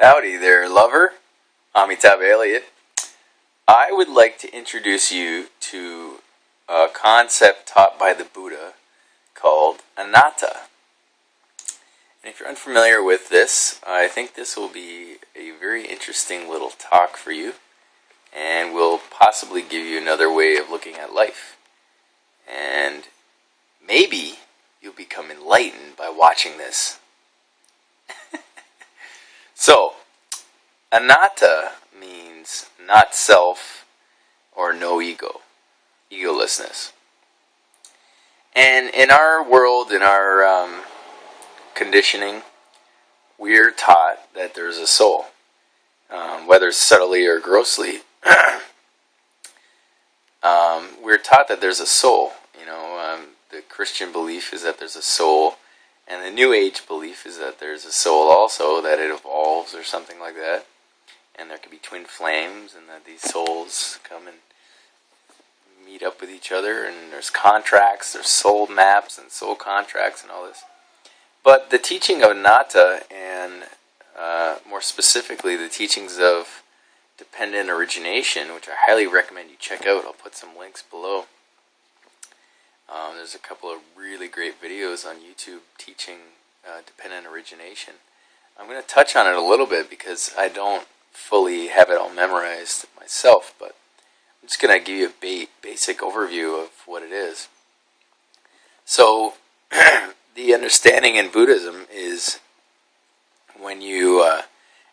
Howdy there, lover. Amitabha Elliott. I would like to introduce you to a concept taught by the Buddha called Anatta. And if you're unfamiliar with this, I think this will be a very interesting little talk for you, and will possibly give you another way of looking at life. And maybe you'll become enlightened by watching this. So, Anatta means not self or no ego, egolessness. And in our world, in our conditioning, we're taught that there's a soul, whether subtly or grossly. We're taught that there's a soul. The Christian belief is that there's a soul. And the New Age belief is that there's a soul also, that it evolves or something like that. And there could be twin flames, and that these souls come and meet up with each other. And there's contracts, there's soul maps and soul contracts and all this. But the teaching of Anatta, and more specifically the teachings of Dependent Origination, which I highly recommend you check out. I'll put some links below. There's a couple of really great videos on YouTube teaching Dependent Origination. I'm going to touch on it a little bit because I don't fully have it all memorized myself, but I'm just going to give you a basic overview of what it is. So, the understanding in Buddhism is when you,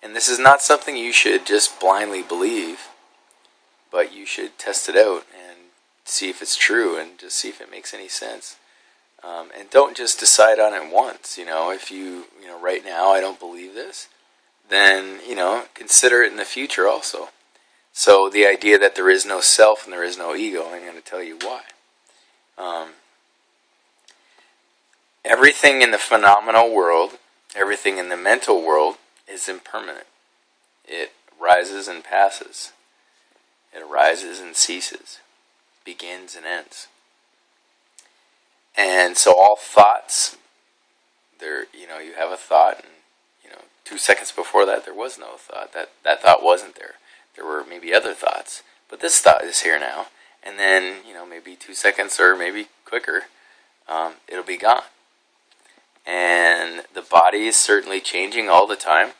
and this is not something you should just blindly believe, but you should test it out and see if it's true, and just see if it makes any sense. And don't just decide on it once. If you right now I don't believe this, then consider it in the future also. So the idea that there is no self and there is no ego, I'm going to tell you why. Everything in the phenomenal world, everything in the mental world is impermanent. It rises and passes. It arises and ceases. Begins and ends. And so all thoughts, you have a thought, and 2 seconds before that there was no thought. That thought wasn't there. There were maybe other thoughts, but this thought is here now. And then maybe 2 seconds or maybe quicker, it'll be gone. And the body is certainly changing all the time.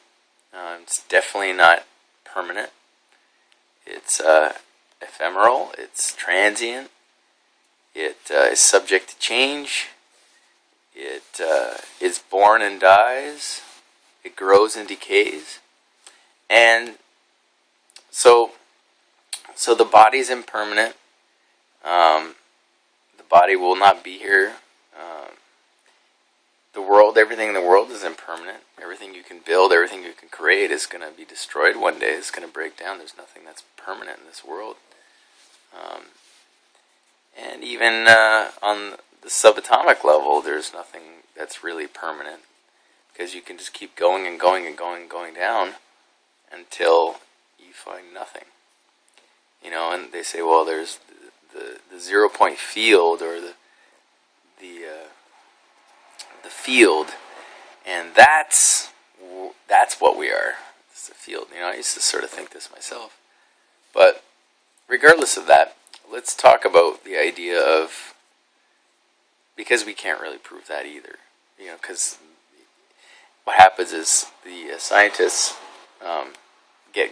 It's definitely not permanent. It's ephemeral, it's transient, it is subject to change, it is born and dies, it grows and decays, and so the body is impermanent. The body will not be here. The world, everything in the world is impermanent. Everything you can build, everything you can create is going to be destroyed one day. It's going to break down. There's nothing that's permanent in this world. And even on the subatomic level, there's nothing that's really permanent, because you can just keep going and going and going and going down until you find nothing. And they say, well, there's the 0 point field, or the field, and that's what we are. It's the field. I used to sort of think this myself, but regardless of that, let's talk about the idea of, because we can't really prove that either. Because what happens is the scientists get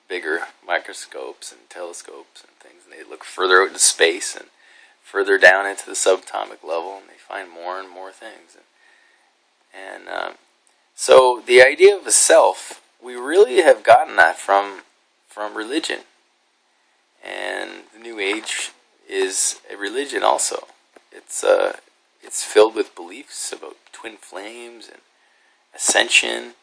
bigger microscopes and telescopes and things, and they look further out into space and further down into the subatomic level, and they find more and more things. So the idea of a self, we really have gotten that from religion. And the New Age is a religion also. It's filled with beliefs about twin flames and ascension.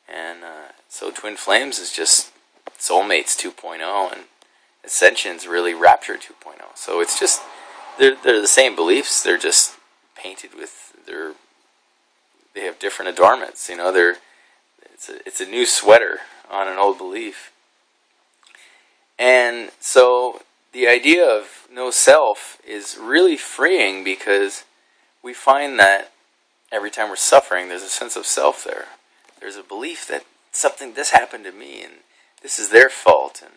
And so twin flames is just soulmates 2.0, and ascension's really rapture 2.0. So it's just, they're the same beliefs. They're just painted with they have different adornments. It's a new sweater on an old belief. And so the idea of no self is really freeing, because we find that every time we're suffering, there's a sense of self there. There's a belief that this happened to me, and this is their fault, and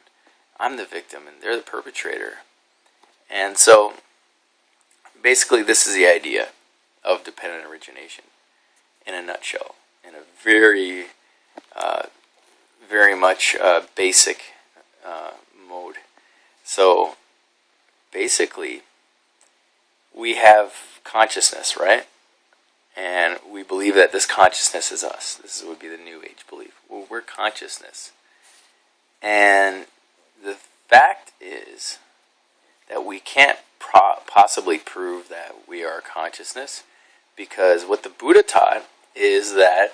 I'm the victim, and they're the perpetrator. And so, basically, this is the idea of dependent origination in a nutshell, in a very, very much basic mode. So, basically, we have consciousness, right? And we believe that this consciousness is us. This would be the New Age belief. Well, we're consciousness. And the fact is that we can't possibly prove that we are consciousness, because what the Buddha taught is that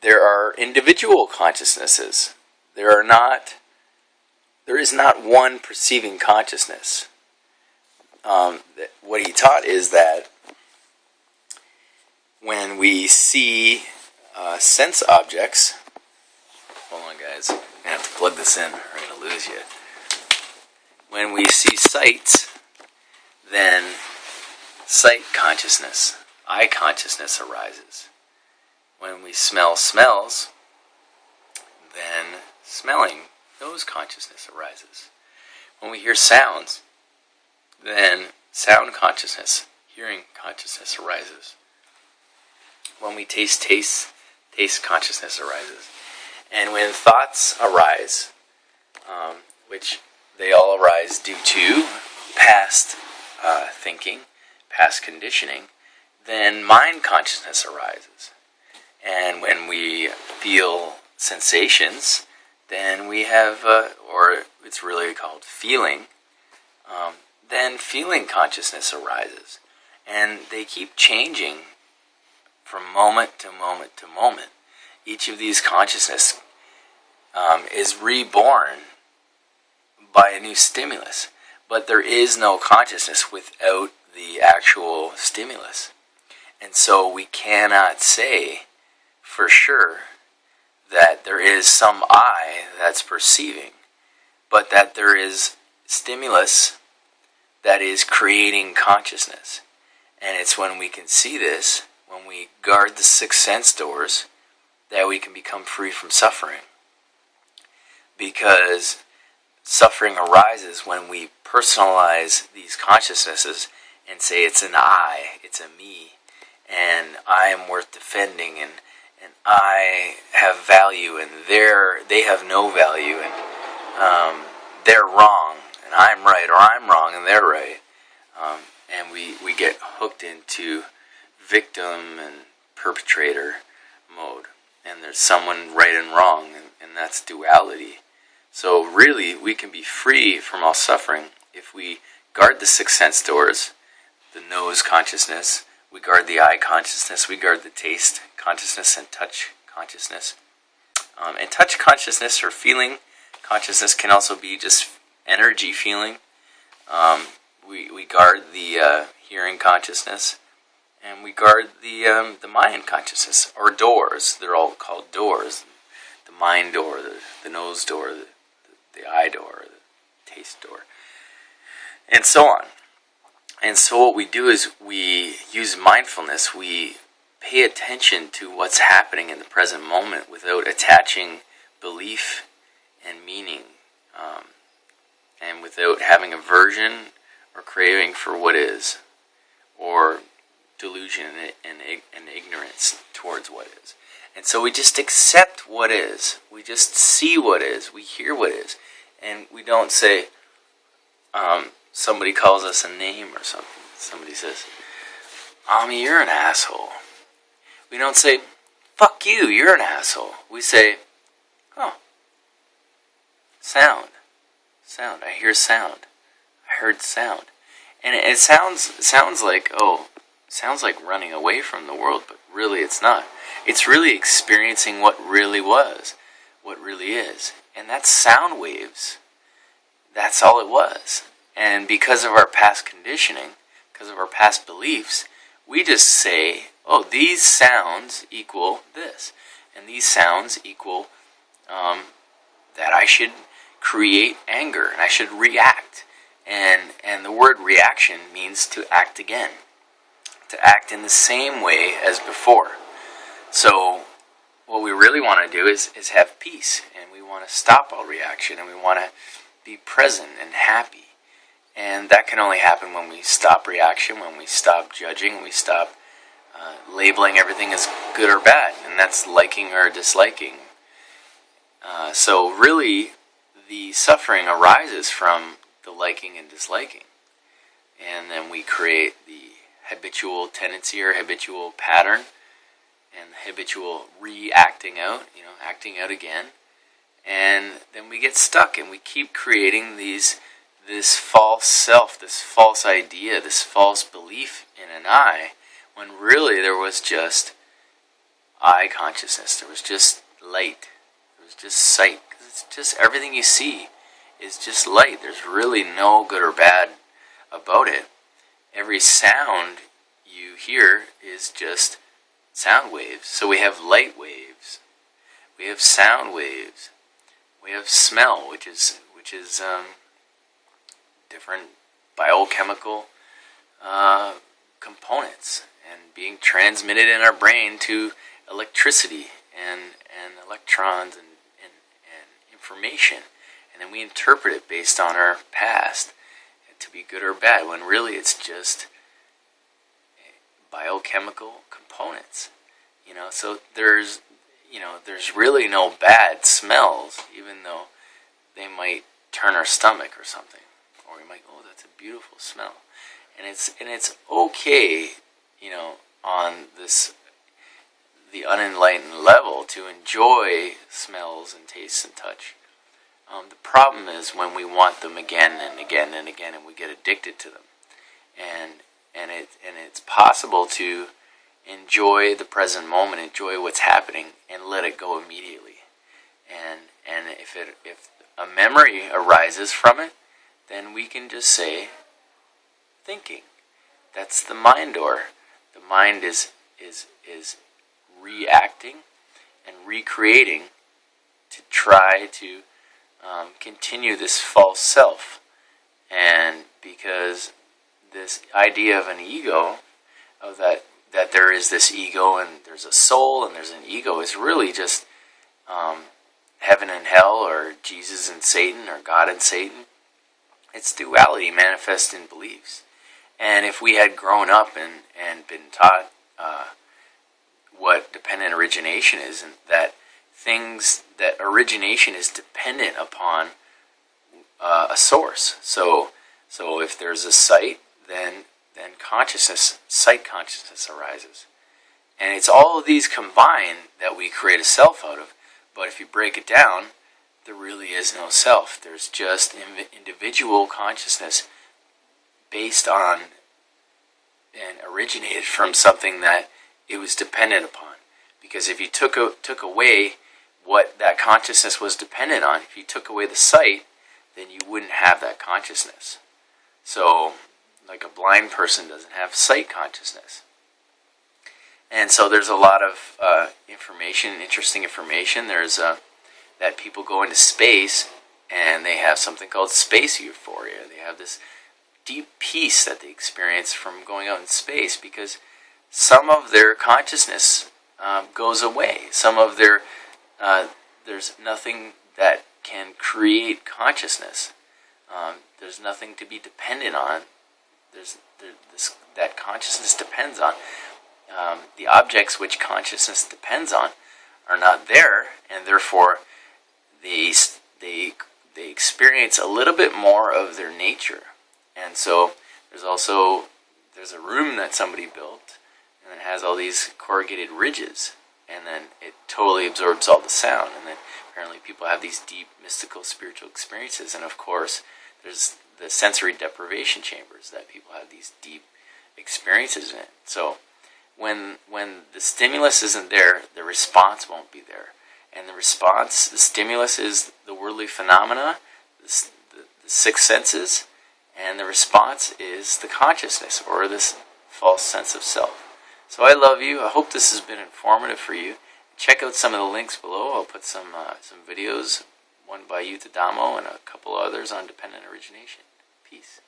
there are individual consciousnesses. There is not one perceiving consciousness. What he taught is that when we see sense objects, hold on guys, I'm going to have to plug this in or I'm going to lose you. When we see sights, then sight consciousness, eye consciousness arises. When we smell smells, then smelling, nose consciousness arises. When we hear sounds, then sound consciousness, hearing consciousness arises. When we taste consciousness arises. And when thoughts arise, which they all arise due to past thinking, past conditioning, then mind consciousness arises. And when we feel sensations, then we have, or it's really called feeling, then feeling consciousness arises. And they keep changing from moment to moment to moment. Each of these consciousness is reborn by a new stimulus. But there is no consciousness without the actual stimulus. And so we cannot say for sure that there is some I that's perceiving, but that there is stimulus that is creating consciousness. And it's when we can see this, when we guard the six sense doors, that we can become free from suffering. Because suffering arises when we personalize these consciousnesses and say it's an I, it's a me, and I am worth defending, and I have value, and they have no value, and they're wrong, and I'm right, or I'm wrong, and they're right. And we get hooked into victim and perpetrator mode. And there's someone right and wrong, and that's duality. So really, we can be free from all suffering if we guard the six sense doors, the nose consciousness, we guard the eye consciousness, we guard the taste consciousness and touch consciousness. And touch consciousness or feeling consciousness can also be just energy feeling. We guard the hearing consciousness, and we guard the mind consciousness, or doors. They're all called doors. The mind door, the nose door, the eye door, the taste door, and so on. And so what we do is we use mindfulness. We pay attention to what's happening in the present moment without attaching belief and meaning, and without having aversion or craving for what is, or delusion and ignorance towards what is. And so we just accept what is. We just see what is. We hear what is. And we don't say, somebody calls us a name or something. Somebody says, Ami, you're an asshole. We don't say, fuck you, you're an asshole. We say, oh, sound. I hear sound. I heard sound. And it sounds like, sounds like running away from the world, but really it's not. It's really experiencing what really was, what really is. And that's sound waves. That's all it was. And because of our past conditioning, because of our past beliefs, we just say, oh, these sounds equal this. And these sounds equal that I should create anger, and I should react. And the word reaction means to act again. To act in the same way as before. So really want to do is have peace, and we want to stop all reaction, and we want to be present and happy. And that can only happen when we stop reaction, when we stop judging, when we stop labeling everything as good or bad, and that's liking or disliking. So really, the suffering arises from the liking and disliking. And then we create the habitual tendency or habitual pattern, and the habitual reacting out, acting out again. And then we get stuck, and we keep creating this false self, this false idea, this false belief in an I, when really there was just I consciousness. There was just light. There was just sight. It's just everything you see is just light. There's really no good or bad about it. Every sound you hear is just sound waves. So we have light waves. We have sound waves. We have smell, which is different biochemical components, and being transmitted in our brain to electricity and electrons and information, and then we interpret it based on our past to be good or bad, when really it's just biochemical components. So there's really no bad smells, even though they might turn our stomach or something, or we might go, oh, that's a beautiful smell. And it's okay, on the unenlightened level to enjoy smells and tastes and touch. The problem is when we want them again and again and again, and we get addicted to them. And it's possible to enjoy the present moment, enjoy what's happening, and let it go immediately. And if a memory arises from it, then we can just say, thinking. That's the mind door. The mind is reacting and recreating to try to continue this false self. And because this idea of an ego, of that there is this ego and there's a soul and there's an ego, is really just heaven and hell, or Jesus and Satan, or God and Satan. It's duality manifest in beliefs. And if we had grown up and been taught what dependent origination is, and that origination is dependent upon a source. So if there's a sight, then sight consciousness arises. And it's all of these combined that we create a self out of. But if you break it down, there really is no self. There's just individual consciousness based on and originated from something that it was dependent upon. Because if you took away what that consciousness was dependent on, if you took away the sight, then you wouldn't have that consciousness. So, like a blind person doesn't have sight consciousness. And so there's a lot of interesting information. There's that people go into space and they have something called space euphoria. They have this deep peace that they experience from going out in space, because some of their consciousness goes away. Some of there's nothing that can create consciousness. There's nothing to be dependent on. That consciousness depends on. The objects which consciousness depends on are not there, and therefore they experience a little bit more of their nature. And so there's a room that somebody built, and it has all these corrugated ridges, and then it totally absorbs all the sound. And then apparently people have these deep mystical spiritual experiences. And of course there's the sensory deprivation chambers that people have these deep experiences in. So when the stimulus isn't there, the response won't be there. And the stimulus is the worldly phenomena, the six senses, and the response is the consciousness, or this false sense of self. So I love you. I hope this has been informative for you. Check out some of the links below. I'll put some videos, one by Yuttadhammo and a couple others on dependent origination. Peace.